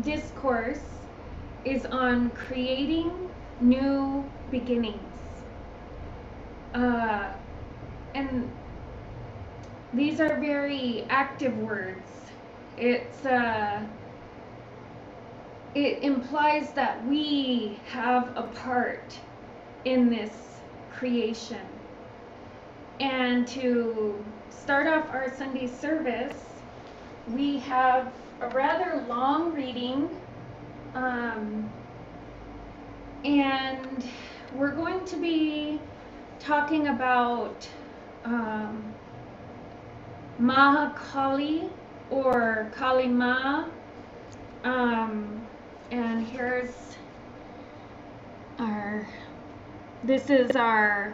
discourse is on creating new beginnings. And these are very active words. It's it implies that we have a part in this creation. And to start off our Sunday service, we have a rather long reading, and we're going to be talking about Mahakali or Kali Ma, and here's this is our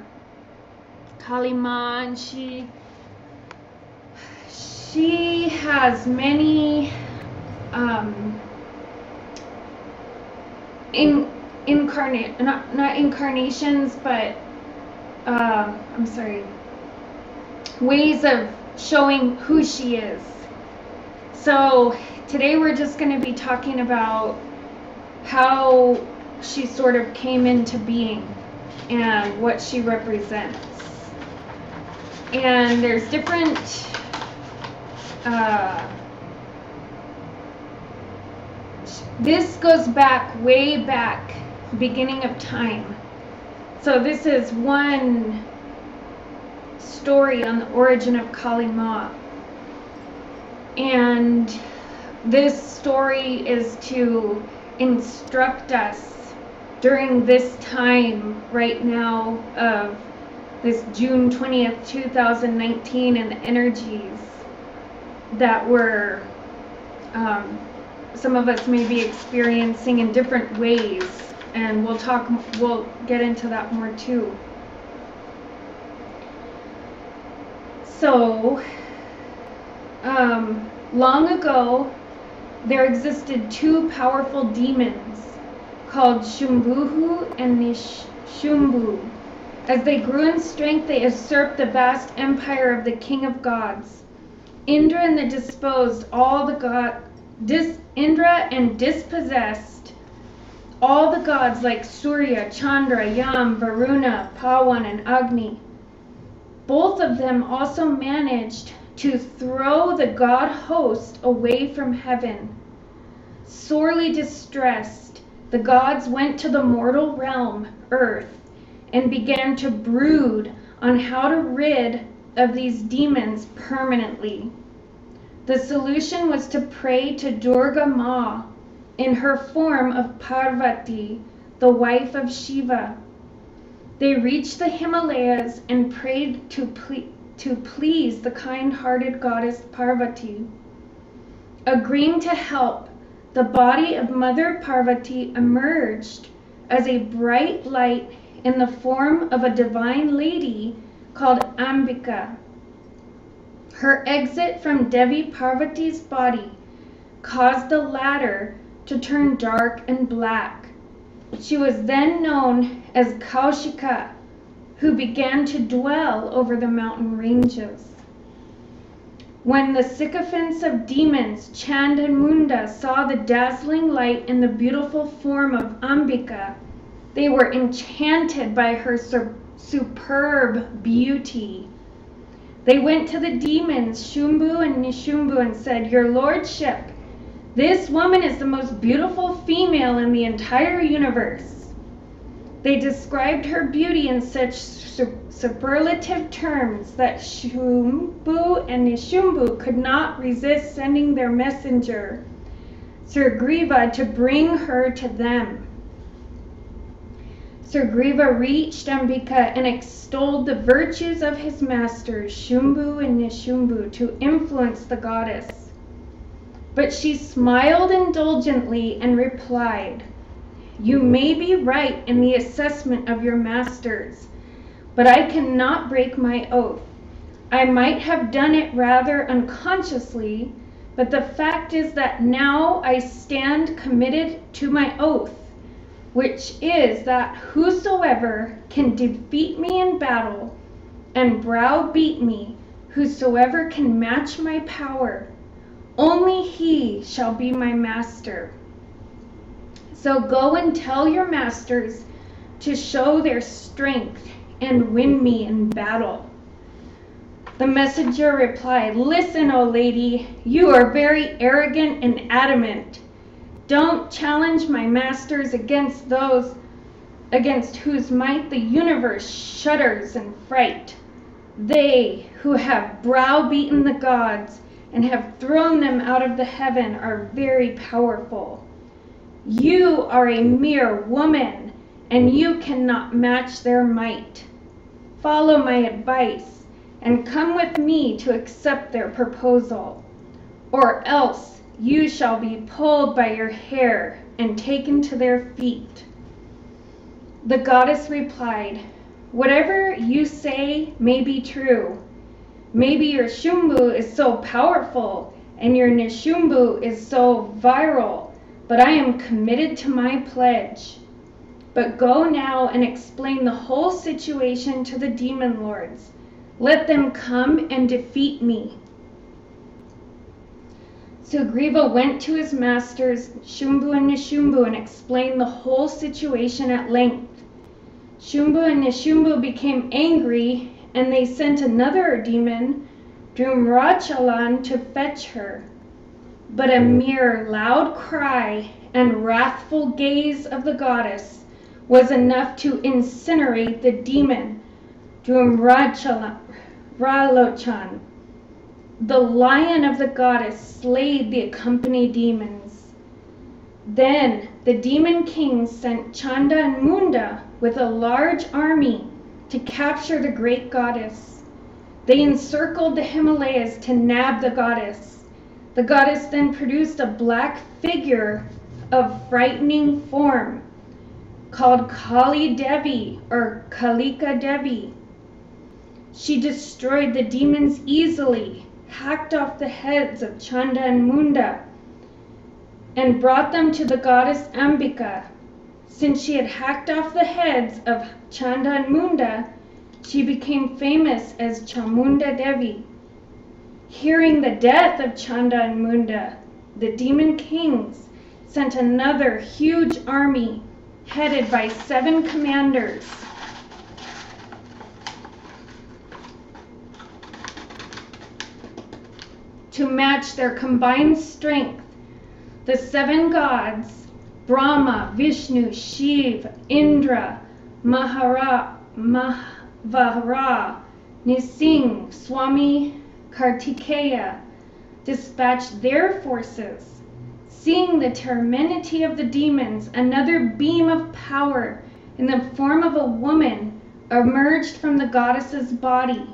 Kali Ma, and she has many not incarnations, but I'm sorry, ways of showing who she is. So today we're just going to be talking about how she sort of came into being and what she represents. And there's different this goes back, way back, beginning of time. So this is one story on the origin of Kali Ma. And this story is to instruct us during this time right now of this June 20th, 2019, and the energies that we're some of us may be experiencing in different ways, and we'll get into that more too. So long ago there existed two powerful demons called Shumbuhu and Nishumbu. As they grew in strength, they usurped the vast empire of the king of gods. Indra and dispossessed all the gods like Surya, Chandra, Yam, Varuna, Pawan, and Agni. Both of them also managed to throw the god host away from heaven. Sorely distressed, the gods went to the mortal realm, Earth, and began to brood on how to rid of these demons permanently. The solution was to pray to Durga Ma in her form of Parvati, the wife of Shiva. They reached the Himalayas and prayed to please the kind-hearted goddess Parvati. Agreeing to help, the body of Mother Parvati emerged as a bright light in the form of a divine lady called Ambika. Her exit from Devi Parvati's body caused the latter to turn dark and black. She was then known as Kaushika, who began to dwell over the mountain ranges. When the sycophants of demons, Chand and Munda, saw the dazzling light in the beautiful form of Ambika, they were enchanted by her superb beauty. They went to the demons, Shumbu and Nishumbu, and said, "Your lordship, this woman is the most beautiful female in the entire universe." They described her beauty in such superlative terms that Shumbu and Nishumbu could not resist sending their messenger, Sugriva, to bring her to them. Sugriva reached Ambika and extolled the virtues of his masters, Shumbu and Nishumbu, to influence the goddess. But she smiled indulgently and replied, "You may be right in the assessment of your masters, but I cannot break my oath. I might have done it rather unconsciously, but the fact is that now I stand committed to my oath, which is that whosoever can defeat me in battle and browbeat me, whosoever can match my power, only he shall be my master." So go and tell your masters to show their strength and win me in battle." The messenger replied, "Listen, O lady, you are very arrogant and adamant. Don't challenge my masters against those against whose might the universe shudders in fright. They who have browbeaten the gods and have thrown them out of the heaven are very powerful. You are a mere woman, and you cannot match their might. Follow my advice and come with me to accept their proposal, or else you shall be pulled by your hair and taken to their feet." The goddess replied, "Whatever you say may be true. Maybe your Shumbu is so powerful and your Nishumbu is so virile, but I am committed to my pledge. But go now and explain the whole situation to the demon lords. Let them come and defeat me." Sugriva went to his masters, Shumbu and Nishumbu, and explained the whole situation at length. Shumbu and Nishumbu became angry, and they sent another demon, Dhumrachalan, to fetch her. But a mere loud cry and wrathful gaze of the goddess was enough to incinerate the demon Dhumralochan. The lion of the goddess slayed the accompanying demons. Then the demon king sent Chanda and Munda with a large army to capture the great goddess. They encircled the Himalayas to nab the goddess. The goddess then produced a black figure of frightening form called Kali Devi or Kalika Devi. She destroyed the demons easily, hacked off the heads of Chanda and Munda, and brought them to the goddess Ambika. Since she had hacked off the heads of Chanda and Munda, she became famous as Chamunda Devi. Hearing the death of Chanda and Munda, the demon kings sent another huge army headed by 7 commanders. To match their combined strength, the 7 gods, Brahma, Vishnu, Shiva, Indra, Mahvara, Nising, Swami, Kartikeya, dispatched their forces. Seeing the temerity of the demons, another beam of power in the form of a woman emerged from the goddess's body,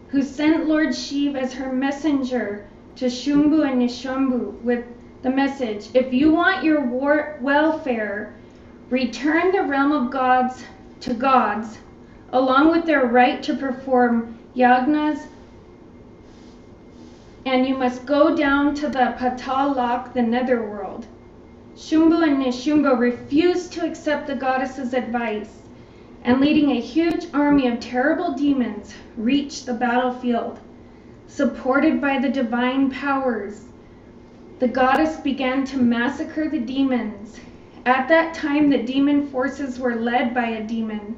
who sent Lord Shiva as her messenger to Shumbu and Nishumbu with the message, "If you want your welfare, return the realm of gods to gods, along with their right to perform yagnas, and you must go down to the Patal Lok, the netherworld." Shumbu and Nishumbu refused to accept the goddess's advice, and leading a huge army of terrible demons, reached the battlefield. Supported by the divine powers, the goddess began to massacre the demons. At that time, the demon forces were led by a demon,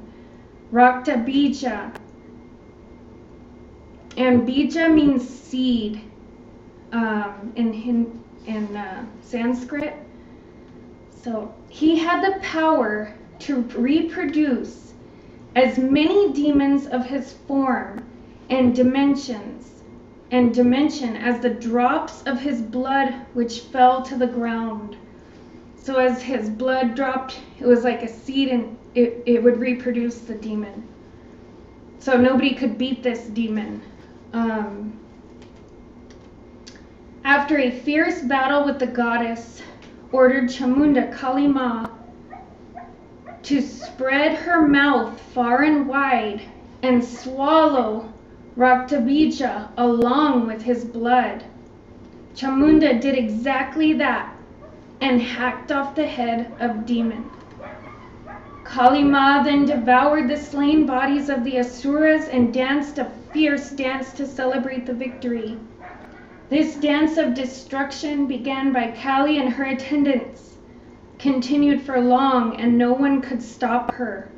Rakta Bija. And Bija means seed in Sanskrit. So he had the power to reproduce as many demons of his form and dimension as the drops of his blood which fell to the ground. So as his blood dropped, it was like a seed, and it would reproduce the demon. So nobody could beat this demon. After a fierce battle with the goddess, ordered Chamunda Kali Ma to spread her mouth far and wide and swallow Raktabija along with his blood. Chamunda did exactly that and hacked off the head of demon. Kali Ma then devoured the slain bodies of the Asuras and danced a fierce dance to celebrate the victory. This dance of destruction began by Kali and her attendants. continued for long, and no one could stop her.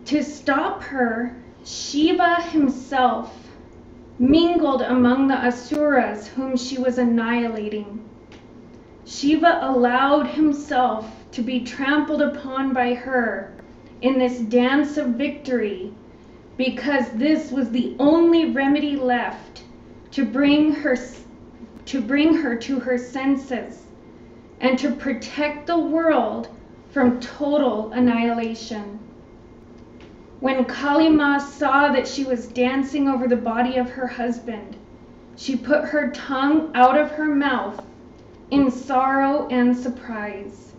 To stop her, Shiva himself mingled among the asuras whom she was annihilating. Shiva allowed himself to be trampled upon by her in this dance of victory, because this was the only remedy left to bring her to her senses and to protect the world from total annihilation. When Kali Ma saw that she was dancing over the body of her husband, she put her tongue out of her mouth in sorrow and surprise.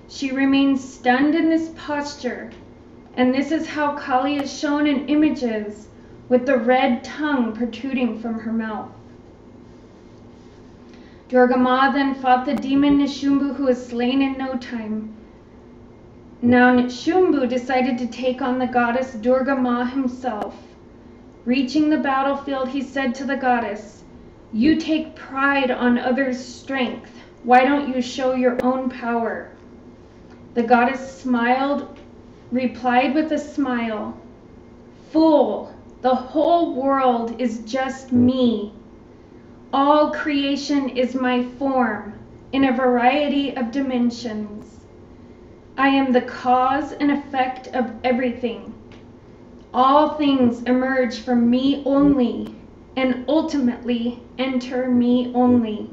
She remained stunned in this posture, and this is how Kali is shown in images with the red tongue protruding from her mouth. Durga Ma then fought the demon Nishumbu, who was slain in no time. Now Nishumbu decided to take on the goddess Durga Ma himself. Reaching the battlefield, he said to the goddess, "You take pride on others' strength. Why don't you show your own power?" The goddess replied with a smile, "Fool, the whole world is just me. All creation is my form in a variety of dimensions. I am the cause and effect of everything. All things emerge from me only and ultimately enter me only.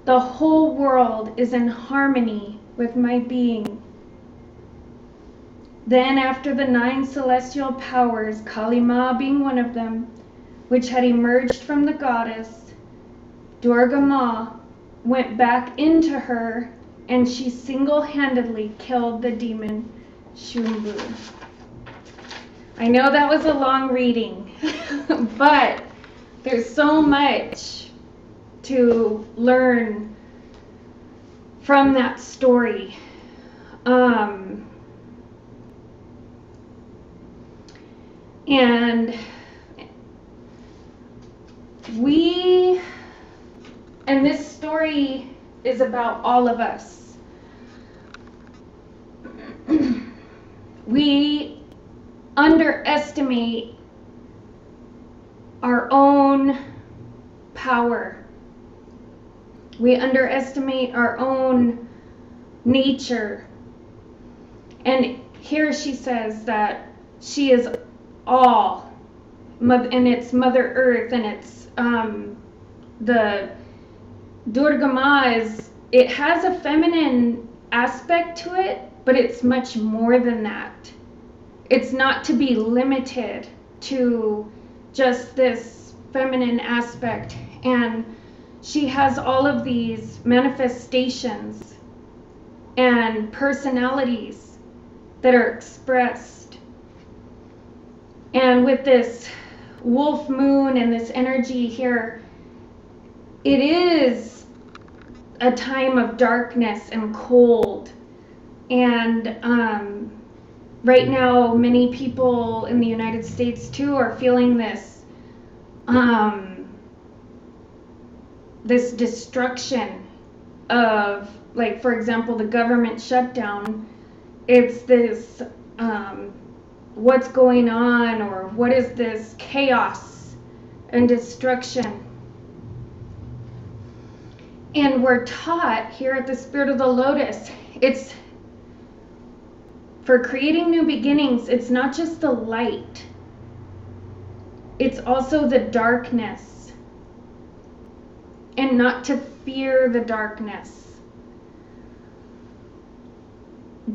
The whole world is in harmony with my being." Then, after the 9 celestial powers, Kali Ma being one of them, which had emerged from the goddess, Durga Ma went back into her, and she single-handedly killed the demon Shumbu. I know that was a long reading, but there's so much to learn from that story. And this story is about all of us. We underestimate our own power. We underestimate our own nature. And here she says that she is all, and it's Mother Earth, and it's the Durga Ma it has a feminine aspect to it, but it's much more than that. It's not to be limited to just this feminine aspect. And she has all of these manifestations and personalities that are expressed. And with this wolf moon and this energy here, it is a time of darkness and cold. And right now, many people in the United States too are feeling this this destruction of, like, for example, the government shutdown. It's this what's going on, or what is this chaos and destruction. And we're taught here at the Spirit of the Lotus, it's for creating new beginnings. It's not just the light, it's also the darkness, and not to fear the darkness.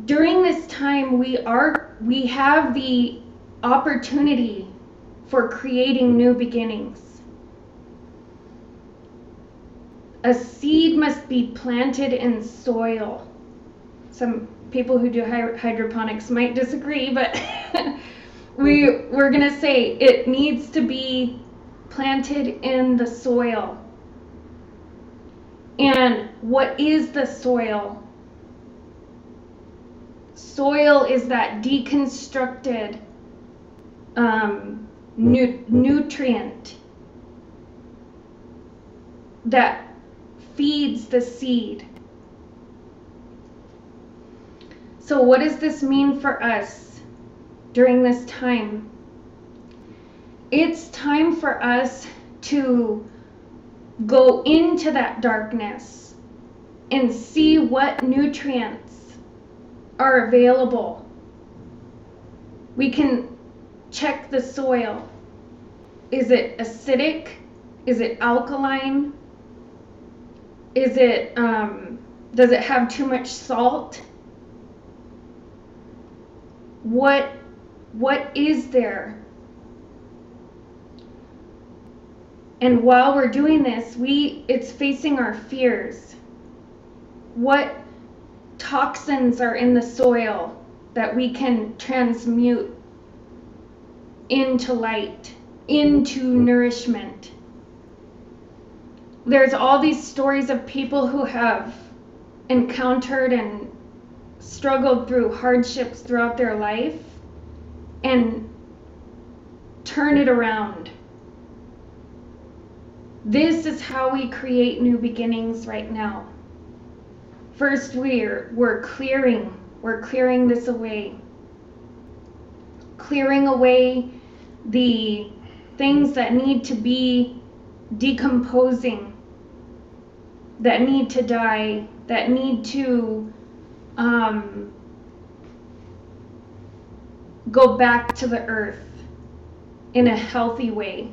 During this time, we have the opportunity for creating new beginnings. A seed must be planted in soil. Some people who do hydroponics might disagree, but we're going to say it needs to be planted in the soil. And what is the soil? Soil is that deconstructed nutrient that feeds the seed. So what does this mean for us during this time? It's time for us to go into that darkness and see what nutrients are available. We can check the soil. Is it acidic? Is it alkaline? Is it, does it have too much salt? What is there? And while we're doing this, it's facing our fears. What toxins are in the soil that we can transmute into light, into nourishment? There's all these stories of people who have encountered and struggled through hardships throughout their life and turn it around. This is how we create new beginnings right now. First, we're clearing this away. Clearing away the things that need to be decomposing, that need to die, that need to go back to the earth in a healthy way,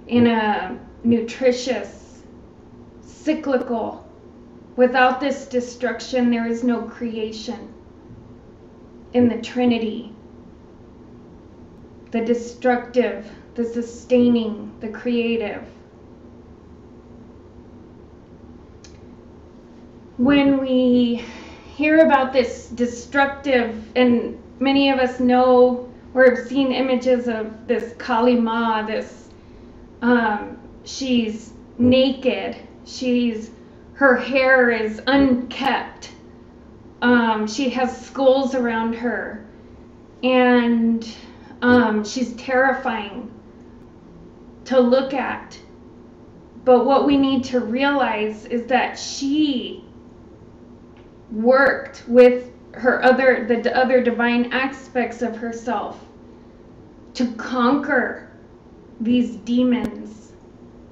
in a nutritious, cyclical. Without this destruction, there is no creation in the Trinity. The destructive, the sustaining, the creative. When we hear about this destructive, and many of us know or have seen images of this Kali Ma, she's naked, her hair is unkept, she has skulls around her, and she's terrifying to look at. But what we need to realize is that she worked with the other divine aspects of herself to conquer these demons,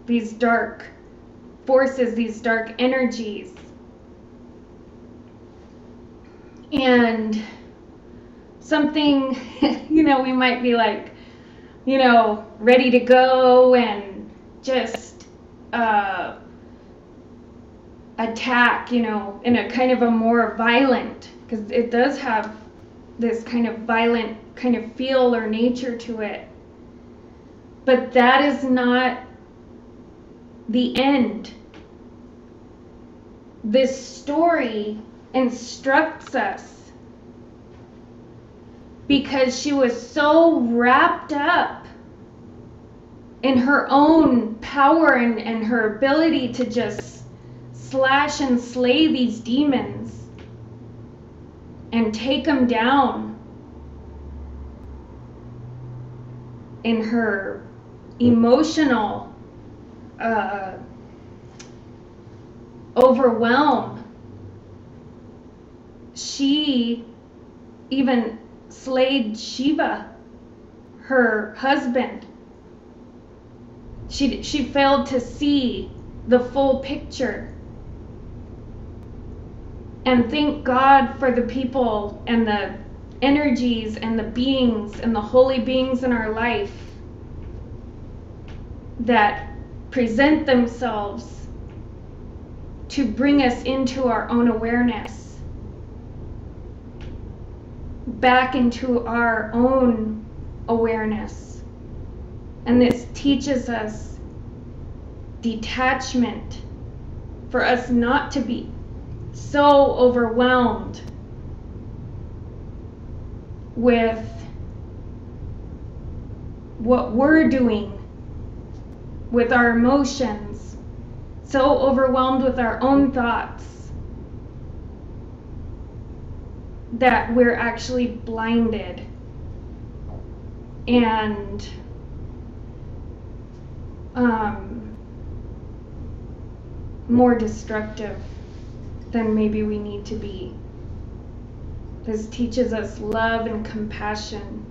these dark forces, these dark energies. And something, we might be like, ready to go and just attack, in a kind of a more violent, because it does have this kind of violent kind of feel or nature to it. But that is not the end. This story instructs us because she was so wrapped up in her own power and her ability to just slash and slay these demons and take them down in her emotional overwhelm. She even slayed Shiva, her husband. She failed to see the full picture. And thank God for the people and the energies and the beings and the holy beings in our life that present themselves to bring us into our own awareness, back into our own awareness. And this teaches us detachment, for us not to be so overwhelmed with what we're doing with our emotions, so overwhelmed with our own thoughts that we're actually blinded and more destructive than maybe we need to be. This teaches us love and compassion.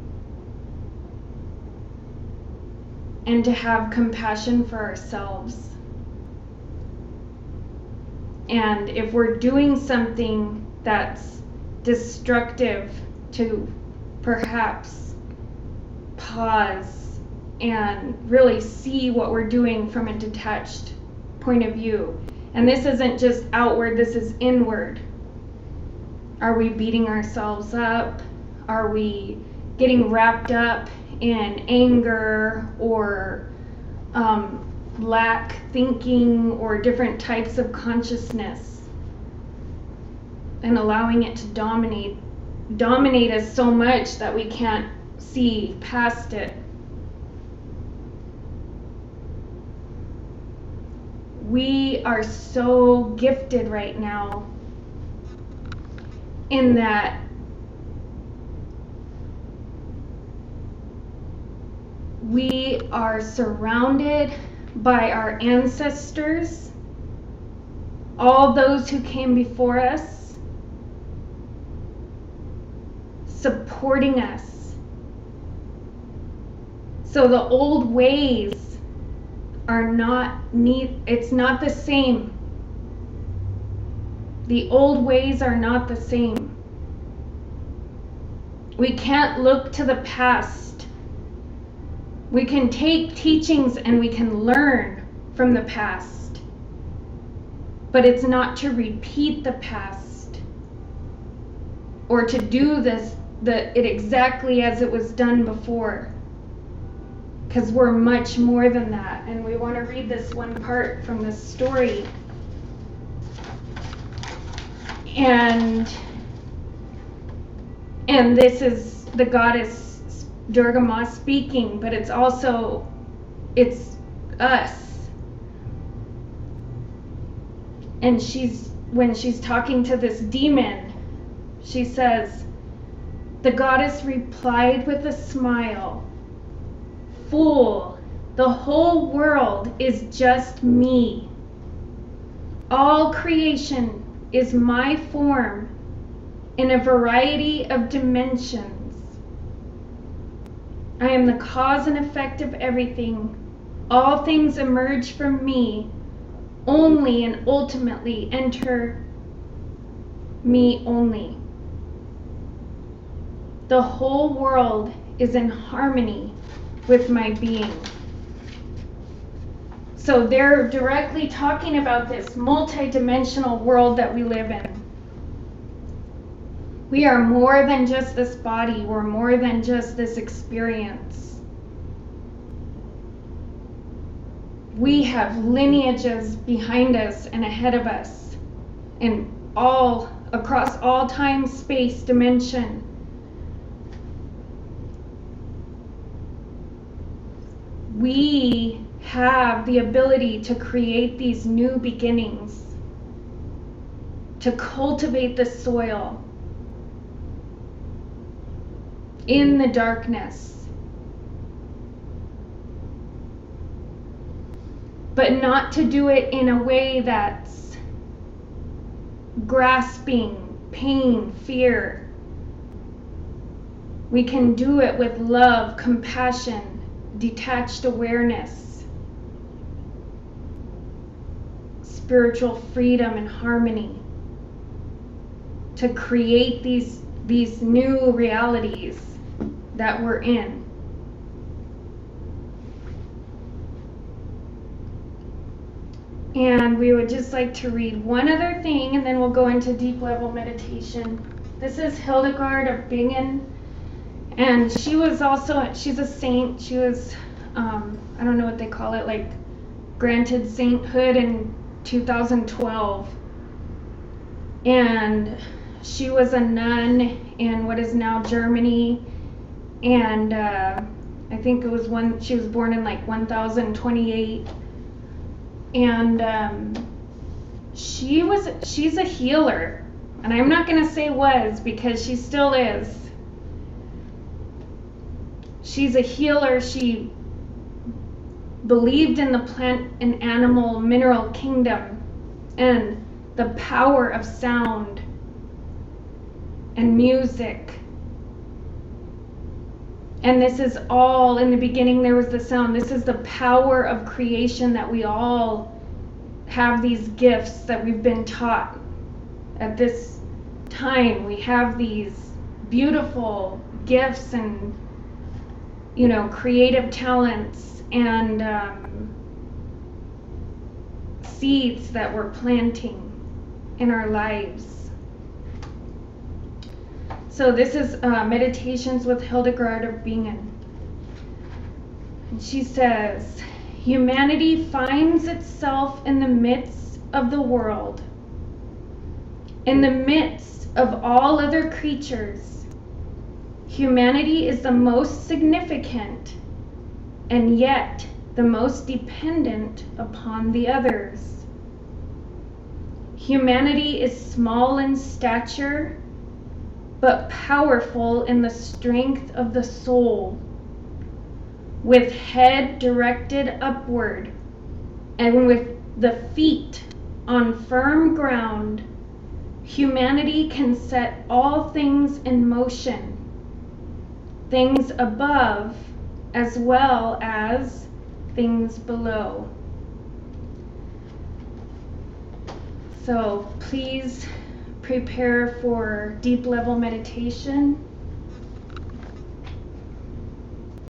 And to have compassion for ourselves. And if we're doing something that's destructive, to perhaps pause and really see what we're doing from a detached point of view. And this isn't just outward, this is inward. Are we beating ourselves up? Are we getting wrapped up in anger or lack thinking or different types of consciousness, and allowing it to dominate us so much that we can't see past it? We are so gifted right now in that we are surrounded by our ancestors, all those who came before us, supporting us. So the old ways are it's not the same. The old ways are not the same. We can't look to the past. We can take teachings and we can learn from the past, but it's not to repeat the past or to do it exactly as it was done before, because we're much more than that. And we want to read this one part from this story. And this is the goddess Durga Ma speaking, but it's us. And when she's talking to this demon, she says, the goddess replied with a smile, "Fool, the whole world is just me. All creation is my form in a variety of dimensions. I am the cause and effect of everything. All things emerge from me only and ultimately enter me only. The whole world is in harmony with my being." So they're directly talking about this multi-dimensional world that we live in. We are more than just this body. We're more than just this experience. We have lineages behind us and ahead of us, and all across all time, space, dimension. We have the ability to create these new beginnings, to cultivate the soil in the darkness, but not to do it in a way that's grasping, pain, fear. We can do it with love, compassion, detached awareness, spiritual freedom and harmony, to create these new realities that we're in. And we would just like to read one other thing, and then we'll go into deep level meditation. This is Hildegard of Bingen, and she's a saint. She was, I don't know what they call it, like granted sainthood in 2012. And she was a nun in what is now Germany, and I think she was born in like 1028. And she's a healer, and I'm not going to say was, because she still is. She's a healer. She believed in the plant and animal mineral kingdom and the power of sound. and music. And this is all, in the beginning there was the sound. This is the power of creation, that we all have these gifts that we've been taught at this time. We have these beautiful gifts and, creative talents and seeds that we're planting in our lives. So this is Meditations with Hildegard of Bingen. And she says, humanity finds itself in the midst of the world, in the midst of all other creatures. Humanity is the most significant and yet the most dependent upon the others. Humanity is small in stature, but powerful in the strength of the soul. With head directed upward and with the feet on firm ground, humanity can set all things in motion, things above as well as things below. So please prepare for deep level meditation.